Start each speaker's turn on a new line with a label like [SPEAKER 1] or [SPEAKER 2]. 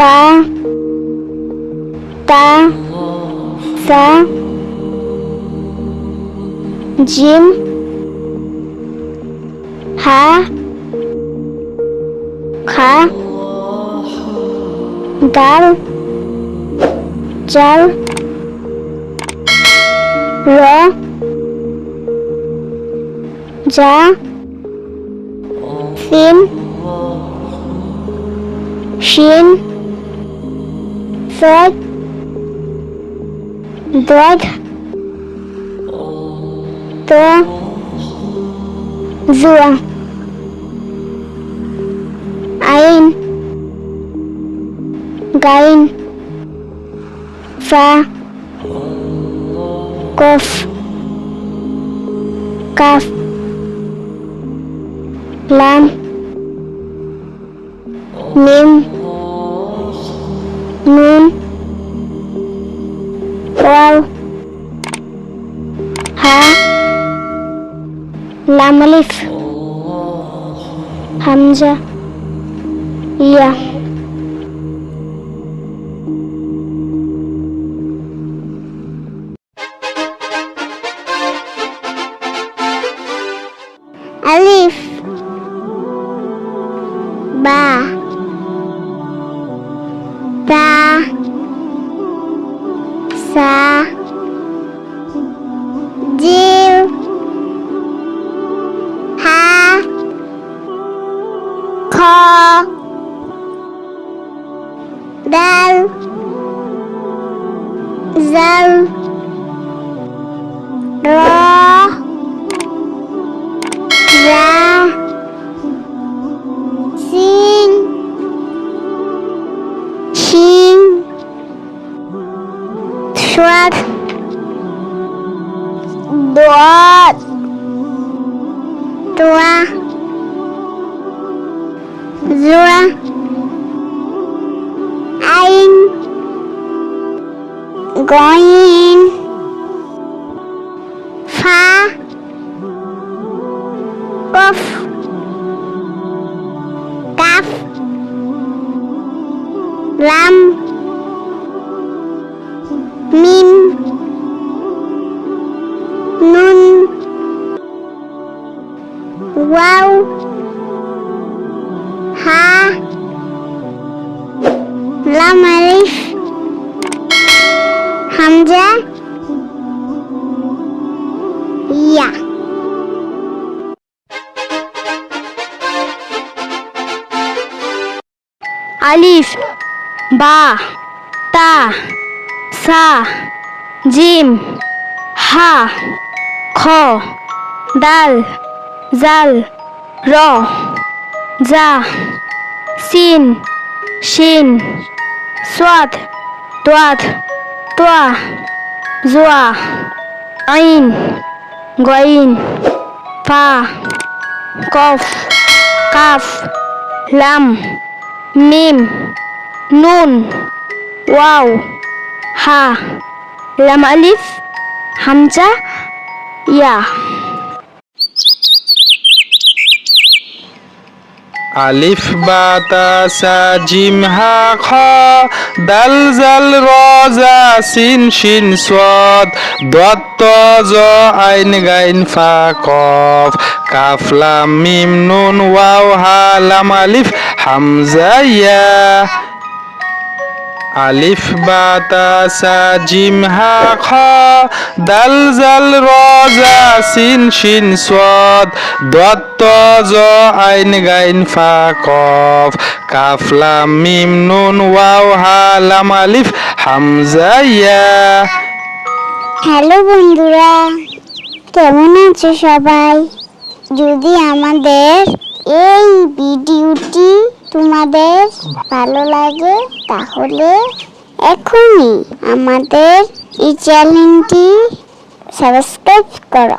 [SPEAKER 1] পা তা সা জিম হা খা দাল জাল র যা সিন শিন সদ দদ ত জুয়া আইন গাইন ফা কফ কাফ লাম মিম নুন ওয়াও হা লাম আলিফ হামজা ইয়া আলিফ বা তা সা জিল হা খ দাল জাল র যা সিন শিন সাদ দোয়াত তোয়া জুয়া আইন গইন ফা কফ কাফ লাম মিম নুন ওয়াও হা লাম আলিফ হামজা ইয়া আলিফ বা তা সা জিম হা খ দাল জাল র যা সিন শিন সাদ দাদ তোয়া জুয়া আইন গইন ফা কফ কাফ লাম মিম নুন ওয়াও হা লাম আলিফ হামজা ইয়া
[SPEAKER 2] আলিফ বা তা সা জিম হা খ দাল জাল র যা সিন শিন সাদ দাদ ত জ আইন গাইন ফা কফ কাফ লাম মিম নুন ওয়াও হা লাম আলিফ হামজা ইয়া আলিফ বা তা সা জিম হা খ দাল জাল র যা সিন শিন সাদ দাদ ত জ আইন গাইন ফা কফ কাফ লাম মিম নুন ওয়াও হা লাম আলিফ হামজা ইয়া।
[SPEAKER 1] হ্যালো বন্ধুরা, কেমন আছো সবাই? যদি আমাদের এই ভিডিওটি তোমাদের ভালো লাগে তাহলে এখনই আমাদের এই চ্যানেলটি সাবস্ক্রাইব করো।